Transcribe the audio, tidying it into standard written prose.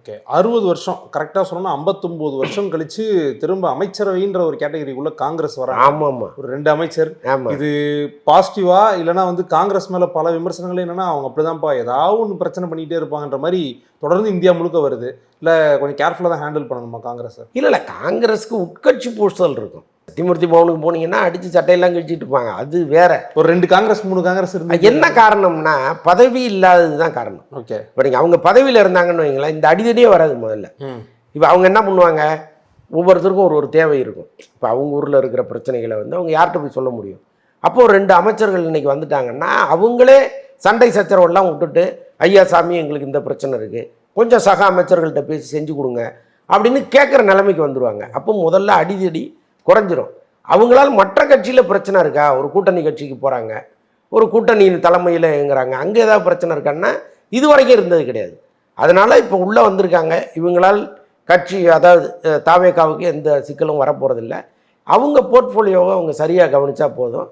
Okay. 60 வருஷம் கரெக்டா சொல்லணும்னா 59 வருஷம் கழிச்சு திரும்ப அமைச்சரவைன்ற ஒரு கேட்டகரிக்குள்ள காங்கிரஸ் வராங்க. ஆமாம். ஒரு 2 அமைச்சர். ஆமாம். இது பாசிட்டிவா இல்லைன்னா வந்து காங்கிரஸ் மேல பல விமர்சனங்கள் என்னன்னா அவங்க அப்படிதான்ப்பா ஏதாவது ஒன்று பிரச்சனை பண்ணிட்டே இருப்பாங்கன்ற மாதிரி தொடர்ந்து இந்தியா முழுக்க வருது. இல்லை கொஞ்சம் கேர்ஃபுல்லாக தான் ஹேண்டில் பண்ணணுமா காங்கிரஸ்? இல்லை காங்கிரஸுக்கு உட்கட்சி பூசல் இருக்கும். சத்தியமூர்த்தி பவனுக்கு போனீங்கன்னா அடித்து சட்டையெல்லாம் கழிச்சிட்டு இருப்பாங்க. அது வேற. ஒரு 2 காங்கிரஸ் 3 காங்கிரஸ் இருந்து என்ன காரணம்னா பதவி இல்லாதது தான் காரணம். ஓகே. இப்போ நீங்கள் அவங்க பதவியில் இருந்தாங்கன்னு வைங்களேன், இந்த அடிதடியே வராது முதல்ல. இப்போ அவங்க என்ன பண்ணுவாங்க, ஒவ்வொருத்தருக்கும் ஒரு தேவை இருக்கும். இப்போ அவங்க ஊரில் இருக்கிற பிரச்சனைகளை வந்து அவங்க யார்கிட்ட போய் சொல்ல முடியும். அப்போது 2 அமைச்சர்கள் இன்றைக்கி வந்துட்டாங்கன்னா அவங்களே சண்டை சச்சரவெல்லாம் விட்டுட்டு, ஐயா சாமி எங்களுக்கு இந்த பிரச்சனை இருக்குது, கொஞ்சம் சக அமைச்சர்கள்ட்ட பேசி செஞ்சு கொடுங்க அப்படின்னு கேட்குற நிலைமைக்கு வந்துடுவாங்க. அப்போ முதல்ல அடிதடி குறைஞ்சிரும். அவங்களால மற்ற கட்சியில் பிரச்சனை இருக்கா, ஒரு கூட்டணி கட்சிக்கு போகிறாங்க, ஒரு கூட்டணியின் தலைமையில் இயங்குறாங்க, அங்கே ஏதாவது பிரச்சனை இருக்கான்னா இது வரைக்கும் இருந்தது கிடையாது. அதனால் இப்போ உள்ளே வந்திருக்காங்க. இவங்களால் கட்சி அதாவது தாவேகாவுக்கு எந்த சிக்கலும் வரப்போகிறதில்ல. அவங்க போர்ட்ஃபோலியோவை அவங்க சரியாக கவனித்தா போதும்.